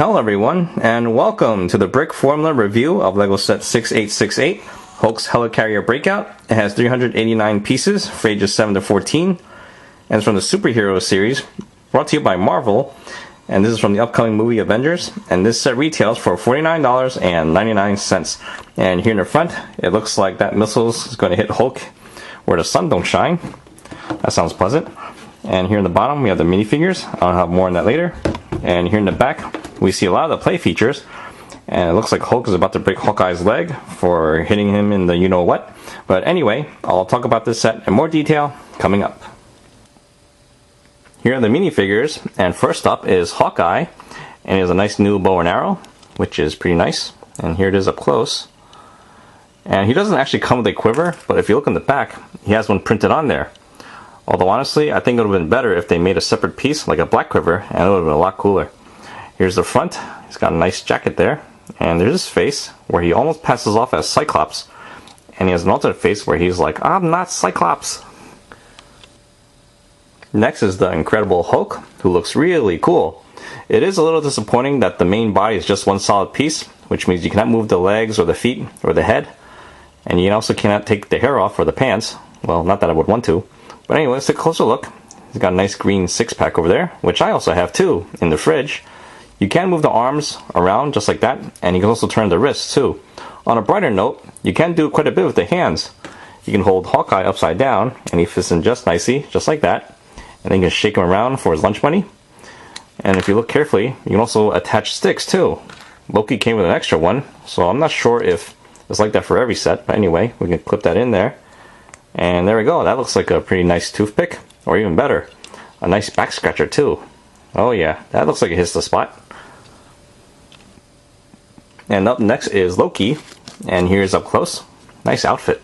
Hello everyone, and welcome to the Brickformula review of LEGO set 6868, Hulk's Helicarrier Breakout. It has 389 pieces for ages 7 to 14, and it's from the superhero series, brought to you by Marvel, and this is from the upcoming movie Avengers, and this set retails for $49.99. And here in the front, it looks like that missile is going to hit Hulk where the sun don't shine. That sounds pleasant. And here in the bottom, we have the minifigures. I'll have more on that later. And here in the back, we see a lot of the play features, and it looks like Hulk is about to break Hawkeye's leg for hitting him in the you-know-what. But anyway, I'll talk about this set in more detail coming up. Here are the minifigures, and first up is Hawkeye, and he has a nice new bow and arrow, which is pretty nice. And here it is up close. And he doesn't actually come with a quiver, but if you look in the back, he has one printed on there. Although honestly, I think it would have been better if they made a separate piece, like a black quiver, and it would have been a lot cooler. Here's the front. He's got a nice jacket there. And there's his face, where he almost passes off as Cyclops. And he has an alternate face where he's like, I'm not Cyclops. Next is the Incredible Hulk, who looks really cool. It is a little disappointing that the main body is just one solid piece, which means you cannot move the legs or the feet or the head. And you also cannot take the hair off or the pants. Well, not that I would want to. But anyway, let's take a closer look. He's got a nice green six-pack over there, which I also have too, in the fridge. You can move the arms around just like that, and you can also turn the wrists too. On a brighter note, you can do quite a bit with the hands. You can hold Hawkeye upside down, and he fits in just nicely, just like that. And then you can shake him around for his lunch money. And if you look carefully, you can also attach sticks too. Loki came with an extra one, so I'm not sure if it's like that for every set, but anyway, we can clip that in there. And there we go, that looks like a pretty nice toothpick, or even better, a nice back scratcher too. Oh yeah, that looks like it hits the spot. And up next is Loki, and here's up close. Nice outfit.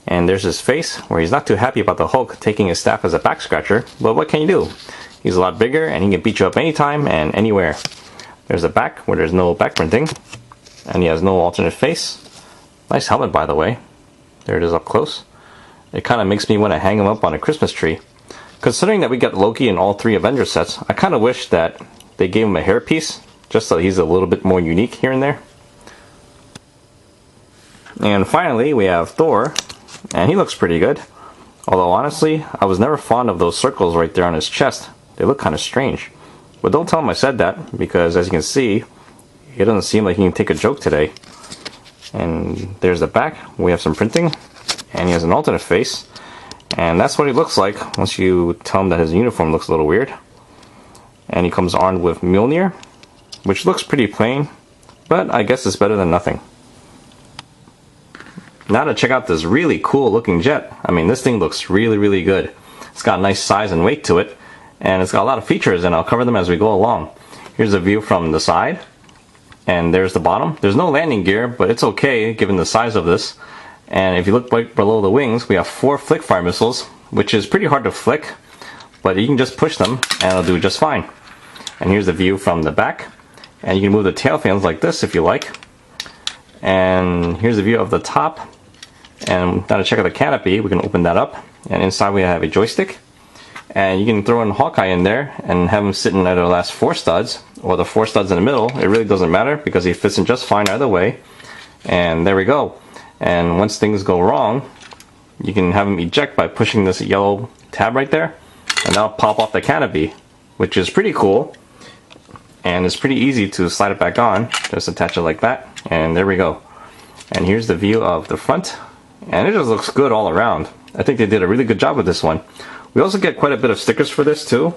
And there's his face, where he's not too happy about the Hulk taking his staff as a back scratcher, but what can you do? He's a lot bigger, and he can beat you up anytime and anywhere. There's the back, where there's no back printing, and he has no alternate face. Nice helmet, by the way. There it is up close. It kind of makes me want to hang him up on a Christmas tree. Considering that we got Loki in all three Avengers sets, I kind of wish that they gave him a hairpiece, just so he's a little bit more unique here and there. And finally, we have Thor, and he looks pretty good. Although honestly, I was never fond of those circles right there on his chest. They look kind of strange. But don't tell him I said that, because as you can see, he doesn't seem like he can take a joke today. And there's the back. We have some printing. And he has an alternate face, and that's what he looks like once you tell him that his uniform looks a little weird. And he comes armed with Mjolnir, which looks pretty plain, but I guess it's better than nothing. Now to check out this really cool looking jet. I mean, this thing looks really good. It's got a nice size and weight to it, and it's got a lot of features, and I'll cover them as we go along. Here's a view from the side, and there's the bottom. There's no landing gear, but it's okay given the size of this. And if you look right below the wings, we have 4 flick fire missiles, which is pretty hard to flick, but you can just push them and it'll do just fine. And here's the view from the back, and you can move the tail fans like this if you like. And here's the view of the top, and now to check out the canopy, we can open that up, and inside we have a joystick, and you can throw in Hawkeye in there and have him sitting at the last 4 studs, or the 4 studs in the middle. It really doesn't matter because he fits in just fine either way. And there we go. And once things go wrong, you can have them eject by pushing this yellow tab right there, and that'll pop off the canopy, which is pretty cool. And it's pretty easy to slide it back on. Just attach it like that, and there we go. And here's the view of the front, and it just looks good all around. I think they did a really good job with this one. We also get quite a bit of stickers for this too,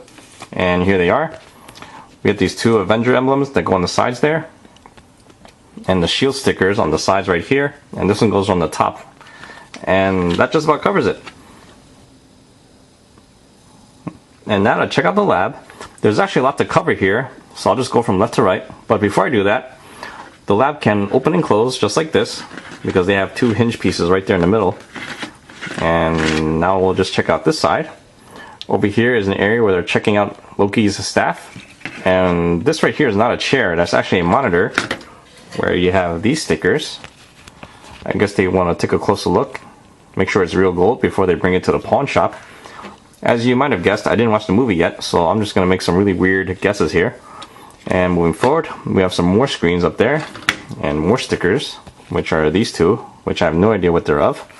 and here they are. We have these 2 Avenger emblems that go on the sides there, and the shield stickers on the sides right here, and this one goes on the top, and that just about covers it. And now to check out the lab. There's actually a lot to cover here, so I'll just go from left to right. But before I do that, the lab can open and close just like this, because they have 2 hinge pieces right there in the middle. And now we'll just check out this side. Over here is an area where they're checking out Loki's staff, and this right here is not a chair, that's actually a monitor, where you have these stickers. I guess they want to take a closer look, make sure it's real gold before they bring it to the pawn shop. As you might have guessed, I didn't watch the movie yet, so I'm just going to make some really weird guesses here. And moving forward, we have some more screens up there and more stickers, which are these two, which I have no idea what they're of.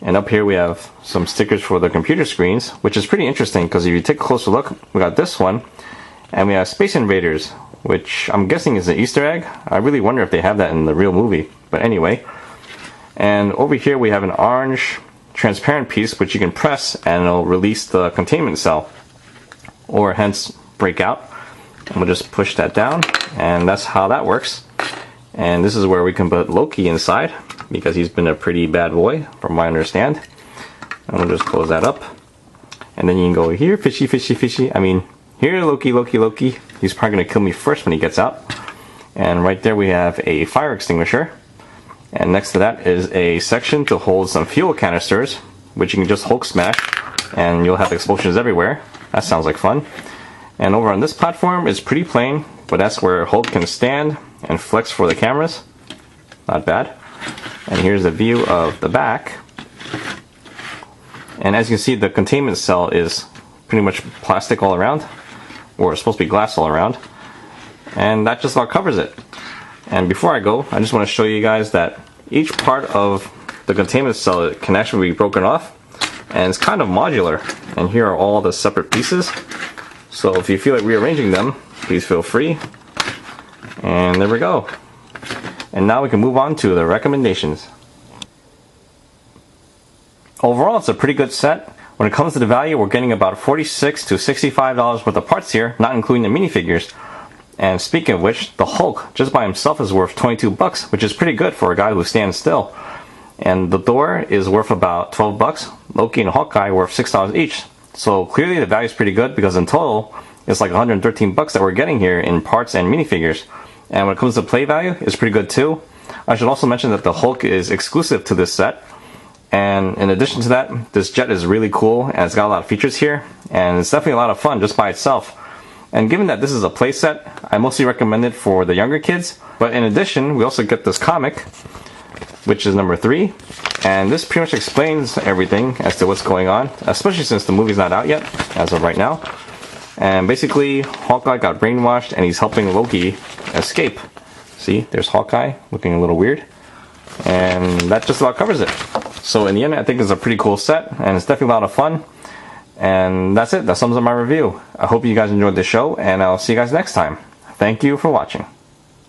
And up here we have some stickers for the computer screens, which is pretty interesting because if you take a closer look, we got this one, and we have Space Invaders, which I'm guessing is an Easter egg. I really wonder if they have that in the real movie, but anyway. And over here we have an orange transparent piece which you can press and it'll release the containment cell, or hence Breakout. And we'll just push that down, and that's how that works. And this is where we can put Loki inside, because he's been a pretty bad boy from what I understand. And we'll just close that up. And then you can go here, fishy, fishy, fishy. I mean, here, Loki, Loki, Loki. He's probably going to kill me first when he gets out. And right there we have a fire extinguisher. And next to that is a section to hold some fuel canisters, which you can just Hulk smash, and you'll have explosions everywhere. That sounds like fun. And over on this platform is pretty plain, but that's where Hulk can stand and flex for the cameras. Not bad. And here's a view of the back. And as you can see, the containment cell is pretty much plastic all around, or it's supposed to be glass all around. And that just about covers it. And before I go, I just want to show you guys that each part of the containment cell can actually be broken off, and it's kind of modular. And here are all the separate pieces. So if you feel like rearranging them, please feel free. And there we go. And now we can move on to the recommendations. Overall, it's a pretty good set. When it comes to the value, we're getting about $46 to $65 worth of parts here, not including the minifigures. And speaking of which, the Hulk just by himself is worth 22 bucks, which is pretty good for a guy who stands still. And the Thor is worth about 12 bucks. Loki and Hawkeye worth $6 each. So clearly the value is pretty good, because in total it's like 113 bucks that we're getting here in parts and minifigures. And when it comes to play value, it's pretty good too. I should also mention that the Hulk is exclusive to this set. And in addition to that, this jet is really cool, and it's got a lot of features here, and it's definitely a lot of fun just by itself. And given that this is a play set, I mostly recommend it for the younger kids. But in addition, we also get this comic, which is number 3. And this pretty much explains everything as to what's going on, especially since the movie's not out yet, as of right now. And basically, Hawkeye got brainwashed and he's helping Loki escape. See, there's Hawkeye looking a little weird. And that just about covers it. So in the end, I think it's a pretty cool set, and it's definitely a lot of fun. And that's it. That sums up my review. I hope you guys enjoyed the show, and I'll see you guys next time. Thank you for watching.